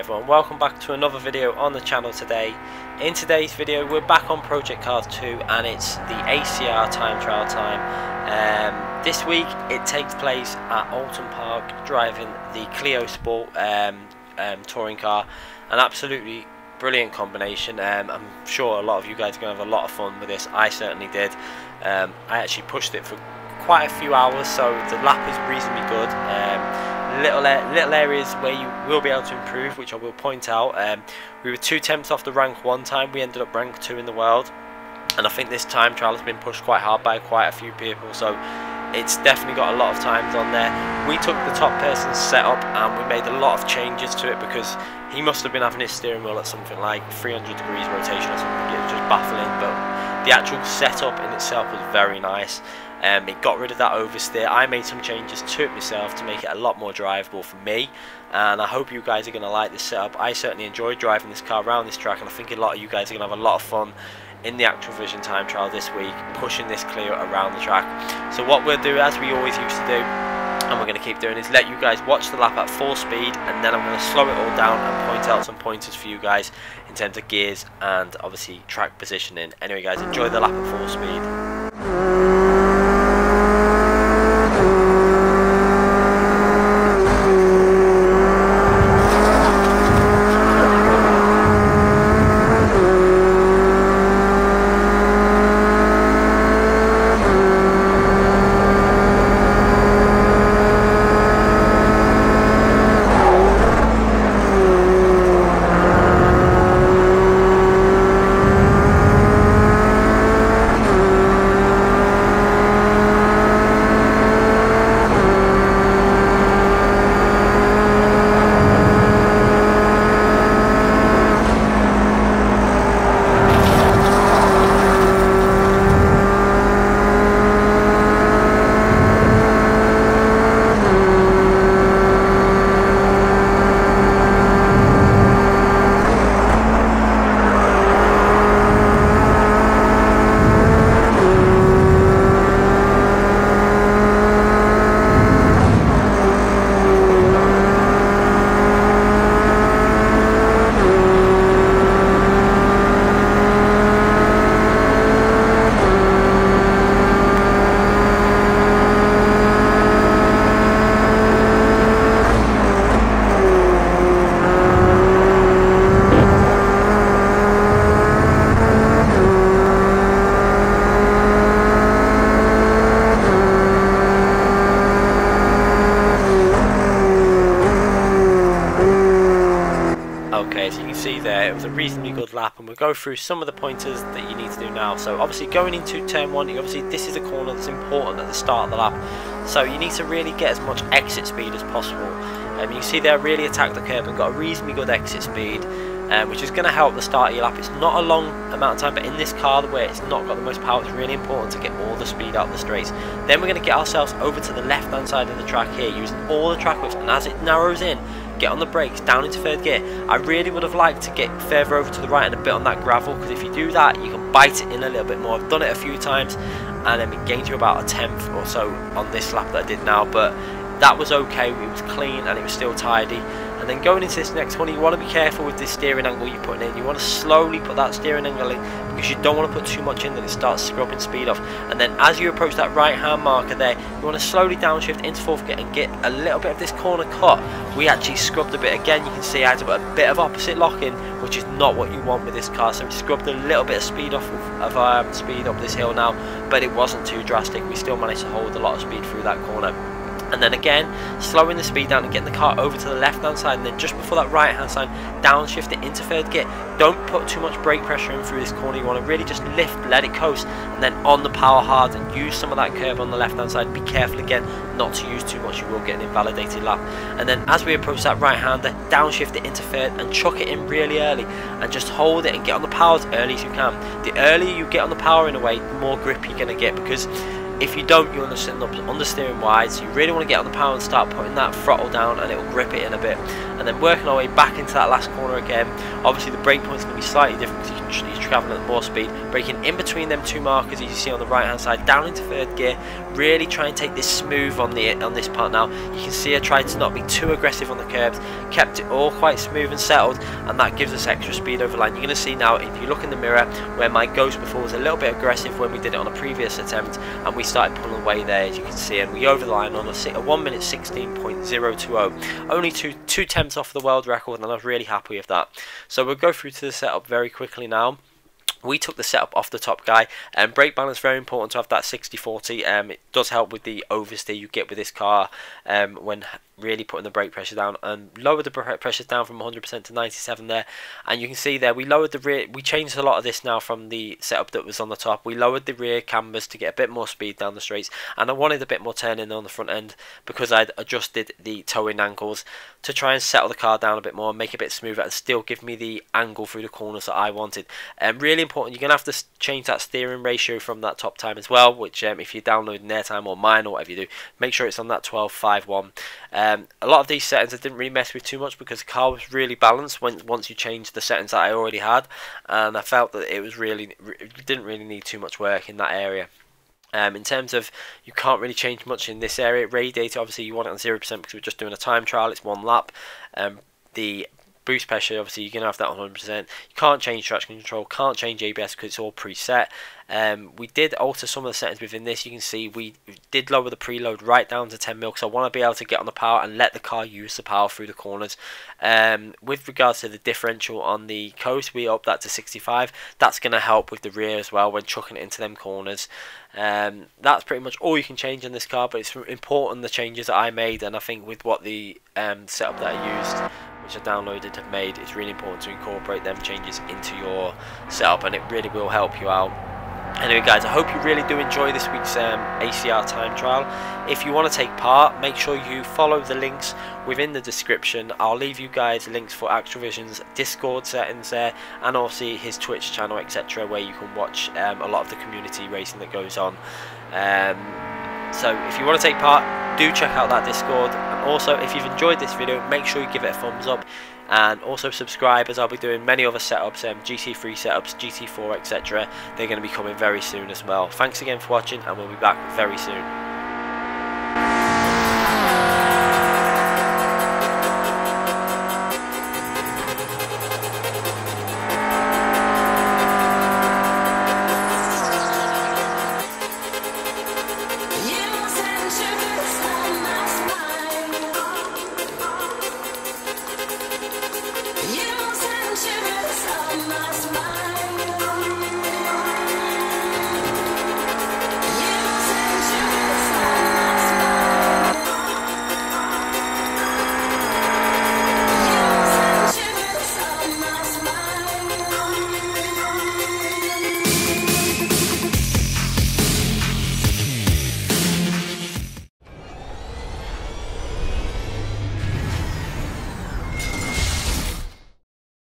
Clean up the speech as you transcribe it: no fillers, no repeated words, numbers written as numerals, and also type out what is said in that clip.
everyone, welcome back to another video on the channel today. In today's video we're back on Project Cars 2 and it's the ACR time trial time. This week it takes place at Alton Park, driving the Clio Sport touring car. An absolutely brilliant combination. I'm sure a lot of you guys are going to have a lot of fun with this. I certainly did. I actually pushed it for quite a few hours, so the lap is reasonably good. Little areas where you will be able to improve, which I will point out. We were 2/10 off the rank one time. We ended up rank 2 in the world, and I think this time trial has been pushed quite hard by quite a few people, so it's definitely got a lot of times on there. We took the top person's setup and we made a lot of changes to it because he must have been having his steering wheel at something like 300 degrees rotation or something. It was just baffling, but the actual setup in itself was very nice. It got rid of that oversteer. I made some changes to it myself to make it a lot more drivable for me, and I hope you guys are going to like this setup. I certainly enjoyed driving this car around this track, and I think a lot of you guys are going to have a lot of fun in the actual Vision time trial this week, pushing this Clio around the track. So what we'll do, as we always used to do, and we're going to keep doing, is let you guys watch the lap at full speed, and then I'm going to slow it all down and point out some pointers for you guys in terms of gears and obviously track positioning. Anyway guys, enjoy the lap at full speed. Okay, so you can see there it was a reasonably good lap, and we'll go through some of the pointers that you need to do now. So obviously going into turn 1, obviously this is a corner that's important at the start of the lap, so you need to really get as much exit speed as possible. You can see there, really attack the curb and got a reasonably good exit speed, which is going to help the start of your lap. It's not a long amount of time, but in this car where it's not got the most power, it's really important to get all the speed out of the straights. Then we're going to get ourselves over to the left hand side of the track here, using all the track width, and as it narrows in, get on the brakes, down into third gear. I really would have liked to get further over to the right and a bit on that gravel, because if you do that you can bite it in a little bit more. I've done it a few times and it gained you about a 10th or so on this lap that I did now, but that was okay. It was clean and it was still tidy. And then going into this next one, you want to be careful with this steering angle you're putting in. You want to slowly put that steering angle in, because you don't want to put too much in that it starts scrubbing speed off. And then as you approach that right hand marker there, you want to slowly downshift into fourth gear and get a little bit of this corner cut. We actually scrubbed a bit again. You can see I had to put a bit of opposite lock in, which is not what you want with this car. So we scrubbed a little bit of speed off of speed up this hill now, but it wasn't too drastic. We still managed to hold a lot of speed through that corner. And then again, slowing the speed down and getting the car over to the left hand side, and then just before that right hand side, downshift it into third gear. Don't put too much brake pressure in through this corner. You want to really just lift, let it coast, and then on the power hard and use some of that curve on the left hand side. Be careful again not to use too much, you will get an invalidated lap. And then as we approach that right hander, downshift it into third and chuck it in really early, and just hold it and get on the power as early as you can. The earlier you get on the power in a way, the more grip you're going to get, because If you don't, you'll end up understeering wide, so you really want to get on the power and start putting that throttle down, and it will grip it in a bit. And then working our way back into that last corner again. Obviously the brake point's going to be slightly different because you're travelling at more speed. Braking in between them two markers, as you see on the right hand side, down into third gear. Really try and take this smooth on this part now. You can see I tried to not be too aggressive on the curbs, kept it all quite smooth and settled, and that gives us extra speed over line. You're going to see now, if you look in the mirror, where my ghost before was a little bit aggressive when we did it on a previous attempt, and we started pulling away there, as you can see, and we over the line on a 1 minute 16.020, only two tenths off the world record, and I was really happy with that. So we'll go through to the setup very quickly now. We took the setup off the top guy, and brake balance, very important to have that 60-40. It does help with the oversteer you get with this car when really putting the brake pressure down, and lowered the brake pressures down from 100% to 97 there. And you can see there we lowered the rear. We changed a lot of this now from the setup that was on the top. We lowered the rear cambers to get a bit more speed down the straights, and I wanted a bit more turning on the front end because I'd adjusted the towing angles to try and settle the car down a bit more, make it a bit smoother, and still give me the angle through the corners that I wanted. Really important, you're going to have to change that steering ratio from that top time as well, which if you're downloading airtime or mine or whatever you do, make sure it's on that 12.51. A lot of these settings I didn't really mess with too much because the car was really balanced once you changed the settings that I already had, and I felt that it didn't really need too much work in that area. In terms of, you can't really change much in this area. Radiator, obviously you want it on 0% because we're just doing a time trial, it's one lap. The boost pressure, obviously you're going to have that on 100%. You can't change traction control, can't change ABS because it's all preset. We did alter some of the settings within this. You can see we did lower the preload right down to 10 mil because I want to be able to get on the power and let the car use the power through the corners. With regards to the differential on the coast, we upped that to 65. That's going to help with the rear as well when chucking it into them corners. That's pretty much all you can change in this car, but it's important the changes that I made, and I think with what the setup that I used, which I downloaded, have made, it's really important to incorporate them changes into your setup, and it really will help you out. Anyway guys, I hope you really do enjoy this week's ACR time trial. If you want to take part, make sure you follow the links within the description. I'll leave you guys links for Activision's Discord settings there, and also his Twitch channel, etc., where you can watch a lot of the community racing that goes on. So if you want to take part, do check out that Discord, and also if you've enjoyed this video, make sure you give it a thumbs up, and also subscribe, as I'll be doing many other setups, GT3 setups, GT4, etc. They're going to be coming very soon as well. Thanks again for watching, and we'll be back very soon.